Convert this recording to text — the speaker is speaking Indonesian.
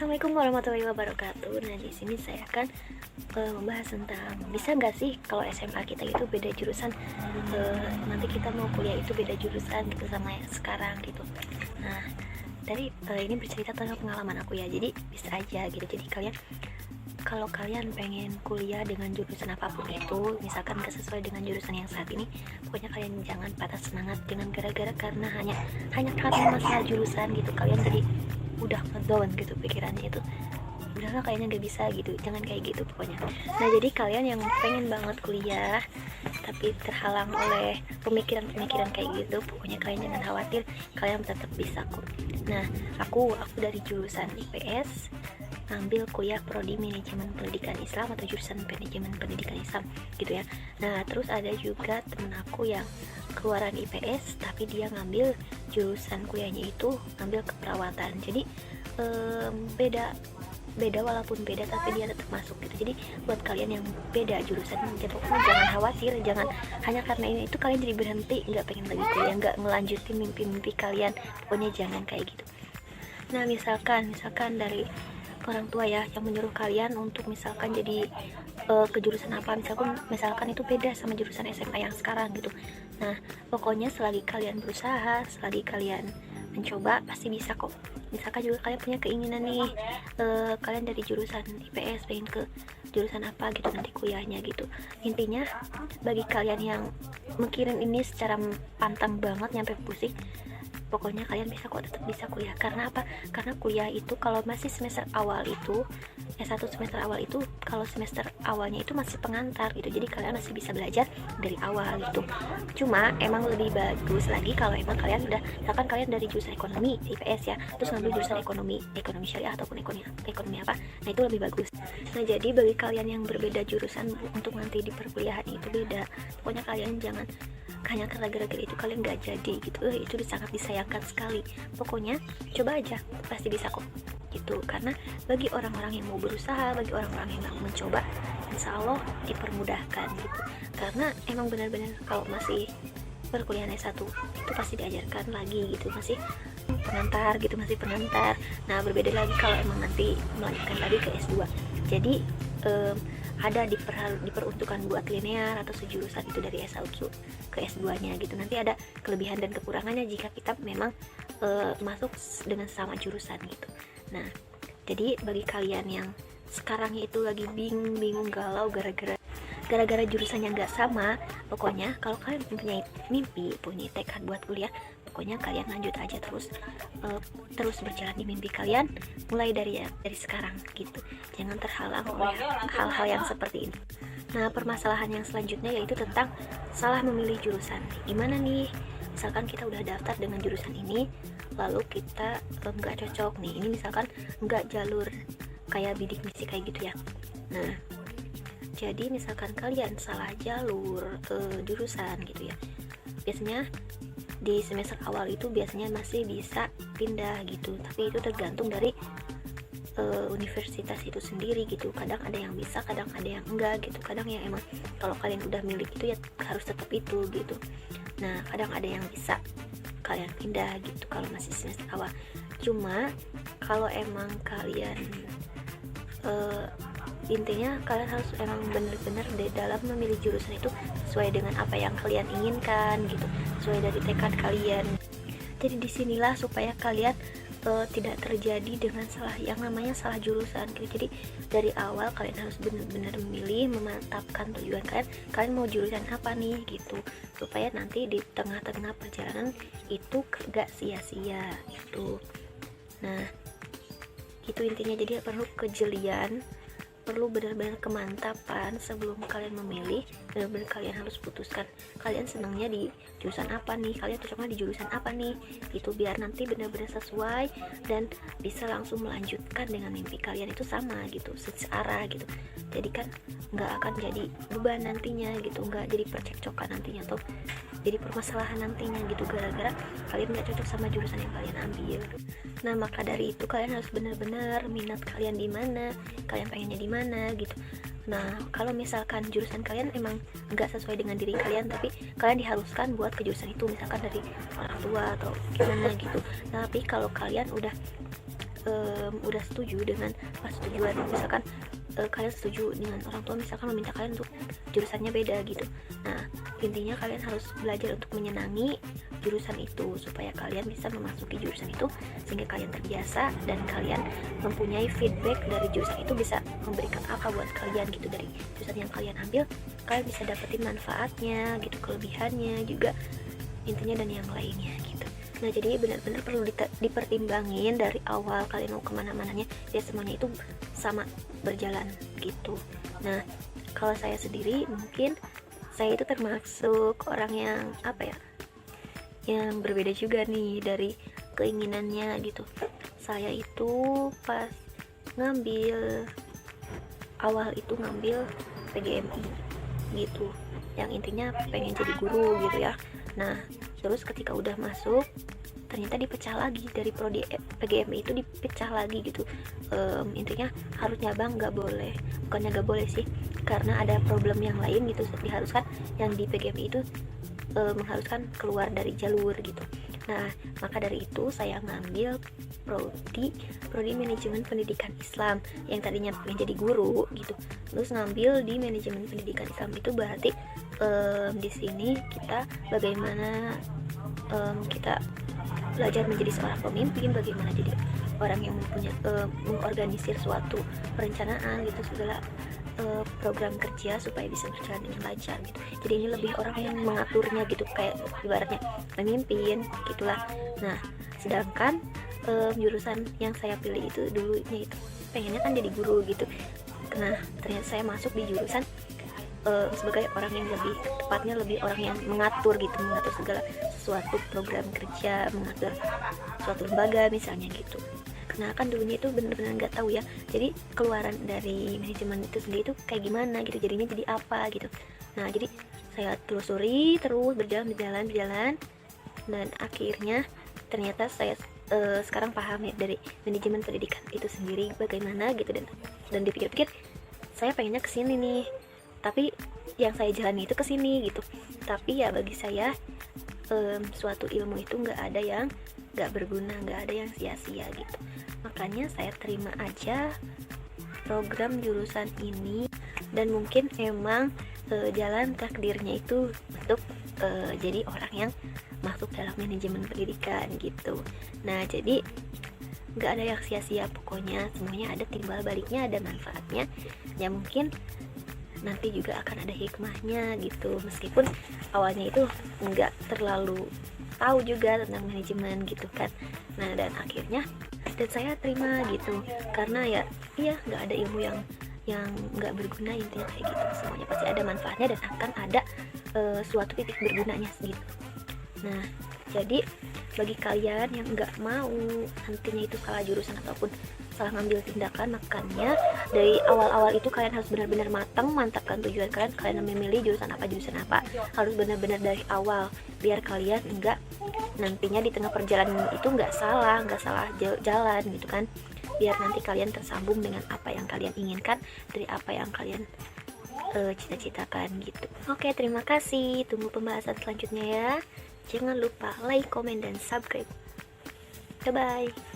Assalamualaikum warahmatullahi wabarakatuh. Nah, di sini saya akan membahas tentang bisa nggak sih kalau SMA kita itu beda jurusan, nanti kita mau kuliah itu beda jurusan gitu sama yang sekarang gitu. Nah, dari ini bercerita tentang pengalaman aku ya. Jadi bisa aja gitu. Jadi kalau kalian pengen kuliah dengan jurusan apapun itu, misalkan gak sesuai dengan jurusan yang saat ini, pokoknya kalian jangan patah semangat dengan gara-gara karena hanya karena masalah jurusan gitu kalian jadi udah ngedown gitu pikirannya itu, udahlah kayaknya gak bisa gitu. Jangan kayak gitu pokoknya. Nah, jadi kalian yang pengen banget kuliah tapi terhalang oleh pemikiran kayak gitu, pokoknya kalian jangan khawatir, kalian tetap bisa kok. Nah, aku dari jurusan IPS, ngambil kuliah prodi manajemen pendidikan Islam atau jurusan manajemen pendidikan Islam gitu ya. Nah, terus ada juga temen aku yang keluaran IPS tapi dia ngambil jurusan kuliahnya itu ngambil keperawatan. Jadi beda walaupun beda tapi dia tetap masuk gitu. Jadi buat kalian yang beda jurusan jangan khawatir, jangan hanya karena ini itu kalian jadi berhenti nggak pengen lagi kuliah, nggak ngelanjutin mimpi-mimpi kalian, pokoknya jangan kayak gitu. Nah, misalkan dari orang tua ya yang menyuruh kalian untuk misalkan jadi ke jurusan apa, misalkan itu beda sama jurusan SMA yang sekarang gitu. Nah, pokoknya selagi kalian berusaha, selagi kalian mencoba, pasti bisa kok. Misalkan juga kalian punya keinginan nih, kalian dari jurusan IPS pengen ke jurusan apa gitu nanti kuliahnya gitu. Intinya bagi kalian yang mikirin ini secara pantang banget nyampe pusing, pokoknya kalian bisa kok, tetap bisa kuliah. Karena apa? Karena kuliah itu kalau masih semester awal itu, S1 semester awal itu, kalau semester awalnya itu masih pengantar gitu. Jadi kalian masih bisa belajar dari awal gitu. Cuma emang lebih bagus lagi kalau emang kalian udah, misalkan kalian dari jurusan ekonomi IPS ya, terus ngambil jurusan ekonomi syariah ataupun ekonomi apa, nah itu lebih bagus. Nah, jadi bagi kalian yang berbeda jurusan untuk nanti di perkuliahan itu beda, pokoknya kalian jangan hanya karena gara-gara itu kalian gak jadi gitu. Itu sangat disayangkan sekali. Pokoknya coba aja, pasti bisa kok gitu. Karena bagi orang-orang yang mau berusaha, bagi orang-orang yang mau mencoba, insya Allah dipermudahkan gitu. Karena emang benar-benar kalau masih perkuliahan S1 itu pasti diajarkan lagi gitu, masih pengantar gitu, masih pengantar. Nah, berbeda lagi kalau emang nanti melanjutkan lagi ke S2. Jadi ada diperuntukkan buat linear atau sejurusan itu dari S1 ke S2 nya gitu. Nanti ada kelebihan dan kekurangannya jika kita memang masuk dengan sama jurusan gitu. Nah, jadi bagi kalian yang sekarang itu lagi bingung galau gara-gara jurusannya nggak sama, pokoknya kalau kalian punya mimpi, punya tekad buat kuliah, pokoknya kalian lanjut aja terus berjalan di mimpi kalian, mulai dari sekarang gitu. Jangan terhalang oleh hal-hal yang seperti ini. Nah, permasalahan yang selanjutnya yaitu tentang salah memilih jurusan. Gimana nih, misalkan kita udah daftar dengan jurusan ini, lalu kita nggak cocok nih, ini misalkan nggak jalur kayak bidik misi kayak gitu ya. Nah, jadi misalkan kalian salah jalur jurusan gitu ya, biasanya di semester awal itu biasanya masih bisa pindah gitu, tapi itu tergantung dari universitas itu sendiri gitu. Kadang ada yang bisa, kadang ada yang enggak gitu. Kadang yang emang kalau kalian udah milik itu ya harus tetap itu gitu. Nah, kadang ada yang bisa kalian pindah gitu kalau masih semester awal. Cuma kalau emang kalian intinya kalian harus emang bener-bener dalam memilih jurusan itu sesuai dengan apa yang kalian inginkan gitu, sesuai dari tekad kalian. Jadi disinilah supaya kalian tidak terjadi dengan yang namanya salah jurusan gitu. Jadi dari awal kalian harus benar-benar memilih, memantapkan tujuan kalian mau jurusan apa nih gitu, supaya nanti di tengah-tengah perjalanan itu gak sia-sia gitu. Nah, itu intinya. Jadi perlu kejelian, perlu benar-benar kemantapan sebelum kalian memilih. Benar-benar kalian harus putuskan kalian senangnya di jurusan apa nih, kalian cocoknya di jurusan apa nih itu, biar nanti benar-benar sesuai dan bisa langsung melanjutkan dengan mimpi kalian itu sama gitu, searah gitu. Jadi kan nggak akan jadi beban nantinya gitu, nggak jadi percekcokan nantinya atau jadi permasalahan nantinya gitu gara-gara kalian nggak cocok sama jurusan yang kalian ambil. Nah, maka dari itu kalian harus benar-benar minat kalian di mana, kalian pengennya di mana gitu. Nah, kalau misalkan jurusan kalian emang nggak sesuai dengan diri kalian, tapi kalian diharuskan buat ke jurusan itu, misalkan dari orang tua atau gimana gitu. Nah, tapi kalau kalian udah udah setuju dengan persetujuan, misalkan kalian setuju dengan orang tua misalkan meminta kalian untuk jurusannya beda gitu. Nah, intinya kalian harus belajar untuk menyenangi jurusan itu supaya kalian bisa memasuki jurusan itu sehingga kalian terbiasa dan kalian mempunyai feedback dari jurusan itu bisa memberikan apa buat kalian gitu. Dari jurusan yang kalian ambil kalian bisa dapetin manfaatnya gitu, kelebihannya juga intinya dan yang lainnya gitu. Nah, jadi benar-benar perlu dipertimbangin dari awal kalian mau kemana-mananya ya, semuanya itu sama berjalan gitu. Nah, kalau saya sendiri mungkin saya itu termasuk orang yang apa ya, yang berbeda juga nih dari keinginannya gitu. Saya itu pas ngambil awal itu ngambil PGMI gitu, yang intinya pengen jadi guru gitu ya. Nah, terus ketika udah masuk ternyata dipecah lagi dari prodi PGMI itu, dipecah lagi gitu. Intinya harus nyabang nggak boleh, bukannya nggak boleh sih, karena ada problem yang lain gitu, diharuskan yang di PGMI itu mengharuskan keluar dari jalur gitu. Nah, maka dari itu saya ngambil prodi manajemen pendidikan Islam yang tadinya pengen jadi guru gitu, terus ngambil di manajemen pendidikan Islam. Itu berarti di sini kita bagaimana kita belajar menjadi seorang pemimpin, bagaimana jadi orang yang mempunyai mengorganisir suatu perencanaan gitu, segala program kerja supaya bisa berjalan dengan lancar gitu. Jadi ini lebih orang yang mengaturnya gitu, kayak ibaratnya pemimpin gitulah. Nah, sedangkan jurusan yang saya pilih itu dulunya itu pengennya kan jadi guru gitu. Nah, ternyata saya masuk di jurusan sebagai orang yang lebih tepatnya lebih orang yang mengatur gitu, mengatur segala sesuatu program kerja, mengatur suatu lembaga misalnya gitu. Nah, kan dulunya itu bener-bener nggak tahu ya, jadi keluaran dari manajemen itu sendiri itu kayak gimana gitu, jadinya jadi apa gitu. Nah, jadi saya telusuri terus, berjalan dan akhirnya ternyata saya sekarang paham ya dari manajemen pendidikan itu sendiri bagaimana gitu, dan dipikir-pikir saya pengennya kesini nih, tapi yang saya jalani itu kesini gitu. Tapi ya bagi saya suatu ilmu itu nggak ada yang nggak berguna, nggak ada yang sia-sia gitu. Makanya saya terima aja program jurusan ini, dan mungkin emang jalan takdirnya itu untuk jadi orang yang masuk dalam manajemen pendidikan gitu. Nah, jadi nggak ada yang sia-sia, pokoknya semuanya ada timbal baliknya, ada manfaatnya ya. Mungkin nanti juga akan ada hikmahnya gitu, meskipun awalnya itu nggak terlalu tahu juga tentang manajemen gitu kan. Nah, dan akhirnya saya terima gitu, karena ya iya, nggak ada ilmu yang nggak berguna, intinya kayak gitu. Semuanya pasti ada manfaatnya dan akan ada suatu titik bergunanya gitu. Nah, jadi bagi kalian yang nggak mau nantinya itu salah jurusan ataupun salah ngambil tindakan, makanya dari awal-awal itu kalian harus benar-benar matang, mantapkan tujuan kalian memilih jurusan apa, harus benar-benar dari awal, biar kalian enggak nantinya di tengah perjalanan itu nggak salah jalan gitu kan, biar nanti kalian tersambung dengan apa yang kalian inginkan dari apa yang kalian cita-citakan gitu. Oke, terima kasih, tunggu pembahasan selanjutnya ya. Jangan lupa like, komen, dan subscribe. Bye bye.